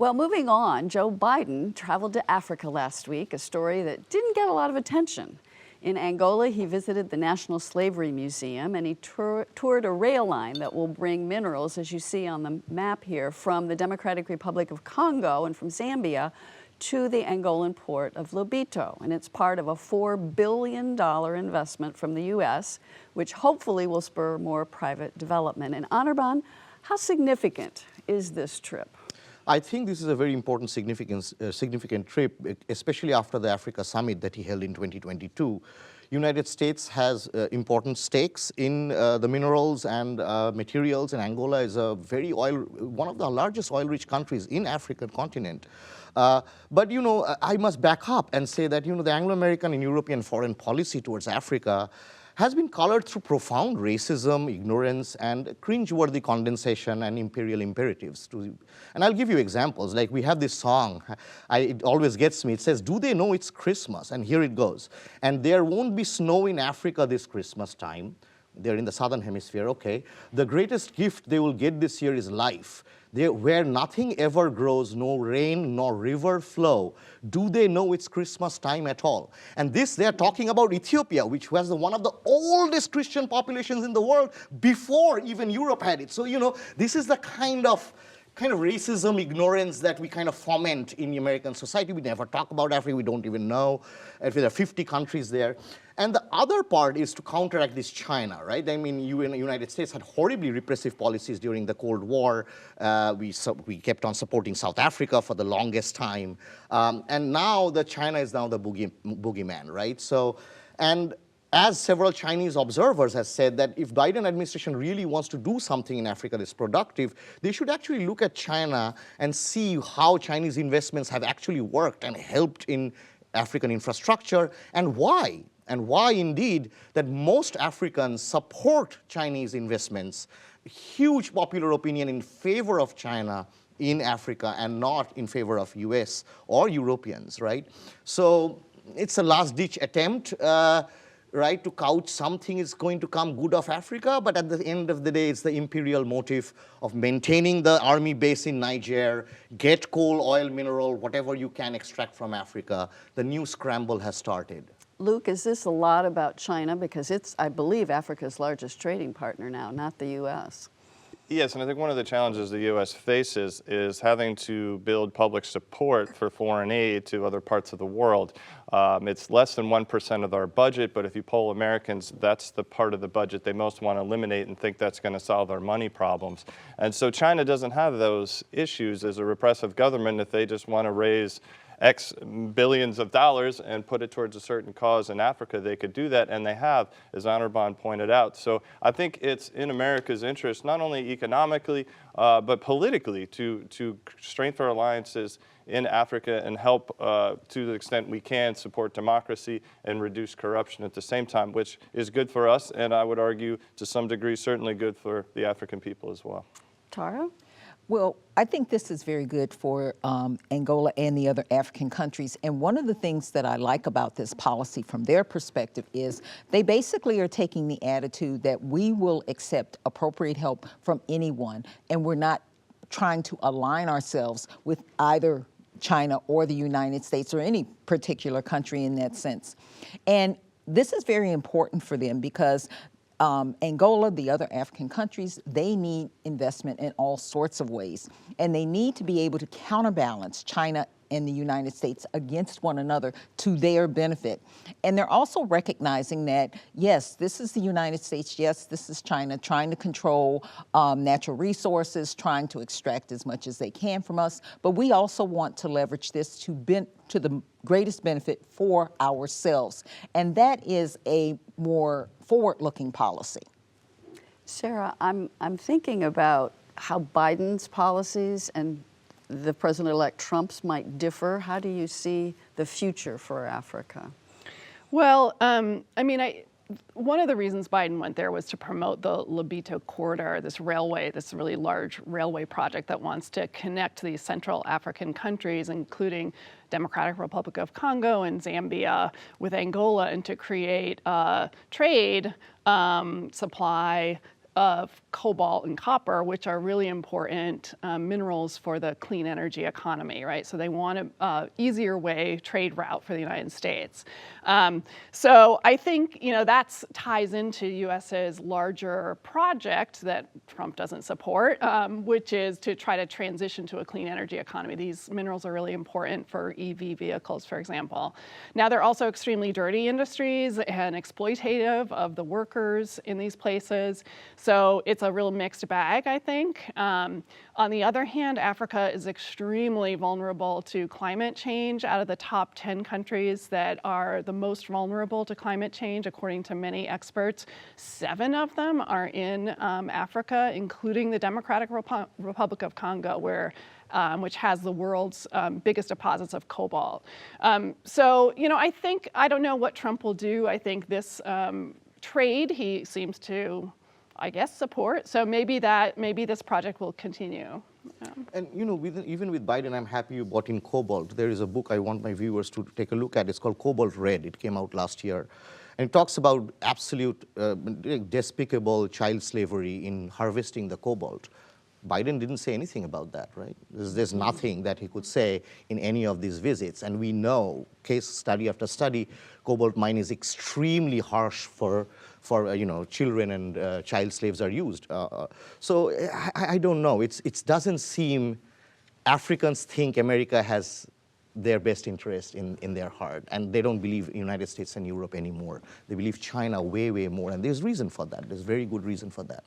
Well, moving on, Joe Biden traveled to Africa last week, a story that didn't get a lot of attention. In Angola, he visited the National Slavery Museum and he toured a rail line that will bring minerals, as you see on the map here, from the Democratic Republic of Congo and from Zambia to the Angolan port of Lobito. And it's part of a $4 billion investment from the U.S., which hopefully will spur more private development. And Anirban, how significant is this trip? I think this is a very important, significant trip, especially after the Africa summit that he held in 2022. United States has important stakes in the minerals and materials, and Angola is one of the largest oil-rich countries in African continent. But I must back up and say that the Anglo-American and European foreign policy towards Africa has been colored through profound racism, ignorance, and cringeworthy condensation and imperial imperatives. And I'll give you examples. Like, we have this song, it always gets me. It says, "Do they know it's Christmas?" And here it goes. "And there won't be snow in Africa this Christmas time." They're in the southern hemisphere, okay. "The greatest gift they will get this year is life. Where nothing ever grows, no rain nor river flow. Do they know it's Christmas time at all?" And this, they're talking about Ethiopia, which was one of the oldest Christian populations in the world before even Europe had it. So, this is the kind of racism, ignorance that we kind of foment in American society. We never talk about Africa. We don't even know if there are 50 countries there. And the other part is to counteract this China, right? I mean, the United States had horribly repressive policies during the Cold War. We kept on supporting South Africa for the longest time. And now China is now the boogeyman, right? So, and as several Chinese observers have said, that if Biden administration really wants to do something in Africa that's productive, they should actually look at China and see how Chinese investments have actually worked and helped in African infrastructure, and why. And why, indeed, that most Africans support Chinese investments. Huge popular opinion in favor of China in Africa and not in favor of US or Europeans, right? So it's a last-ditch attempt, right, to couch something is going to come good of Africa, but at the end of the day, it's the imperial motive of maintaining the army base in Niger, get coal, oil, mineral, whatever you can extract from Africa. The new scramble has started. Luke, is this a lot about China? Because it's, I believe, Africa's largest trading partner now, not the U.S. Yes, and I think one of the challenges the U.S. faces is having to build public support for foreign aid to other parts of the world. It's less than 1% of our budget, but if you poll Americans, that's the part of the budget they most want to eliminate and think that's going to solve our money problems. And so China doesn't have those issues as a repressive government. If they just want to raise X billions of dollars and put it towards a certain cause in Africa, they could do that, and they have, as Anirban pointed out. So I think it's in America's interest, not only economically, but politically, to strengthen our alliances in Africa and help, to the extent we can, support democracy and reduce corruption at the same time, which is good for us, and I would argue, to some degree, certainly good for the African people as well. Tara? Well, I think this is very good for Angola and the other African countries. And one of the things that I like about this policy from their perspective is they basically are taking the attitude that we will accept appropriate help from anyone, and we're not trying to align ourselves with either China or the United States or any particular country in that sense. And this is very important for them because Angola, the other African countries, they need investment in all sorts of ways. And they need to be able to counterbalance China and the United States against one another to their benefit. And they're also recognizing that, yes, this is the United States, yes, this is China trying to control natural resources, trying to extract as much as they can from us, but we also want to leverage this to the greatest benefit for ourselves. And that is a more forward-looking policy. Sarah, I'm thinking about how Biden's policies and the President-elect Trump's might differ. How do you see the future for Africa? Well, one of the reasons Biden went there was to promote the Lobito corridor, this railway, this really large railway project that wants to connect these Central African countries, including Democratic Republic of Congo and Zambia, with Angola, and to create trade, supply of cobalt and copper, which are really important minerals for the clean energy economy, right? So they want an easier way, trade route for the United States. So I think, that ties into US's larger project that Trump doesn't support, which is to try to transition to a clean energy economy. These minerals are really important for EV vehicles, for example. Now, they're also extremely dirty industries and exploitative of the workers in these places. So it's a real mixed bag, I think. On the other hand, Africa is extremely vulnerable to climate change. Out of the top 10 countries that are the most vulnerable to climate change, according to many experts, 7 of them are in Africa, including the Democratic Republic of Congo, which has the world's biggest deposits of cobalt. So, I don't know what Trump will do. I think this trade he seems to, I guess, support. So maybe this project will continue. And even with Biden, I'm happy you brought in cobalt. There is a book I want my viewers to take a look at. It's called Cobalt Red. It came out last year. And it talks about absolute despicable child slavery in harvesting the cobalt. Biden didn't say anything about that, right? There's nothing that he could say in any of these visits. And we know, case study after study, cobalt mine is extremely harsh for children, and child slaves are used. So I don't know. It doesn't seem Africans think America has their best interest in their heart, and they don't believe United States and Europe anymore. They believe China way, way more, and there's reason for that. There's very good reason for that.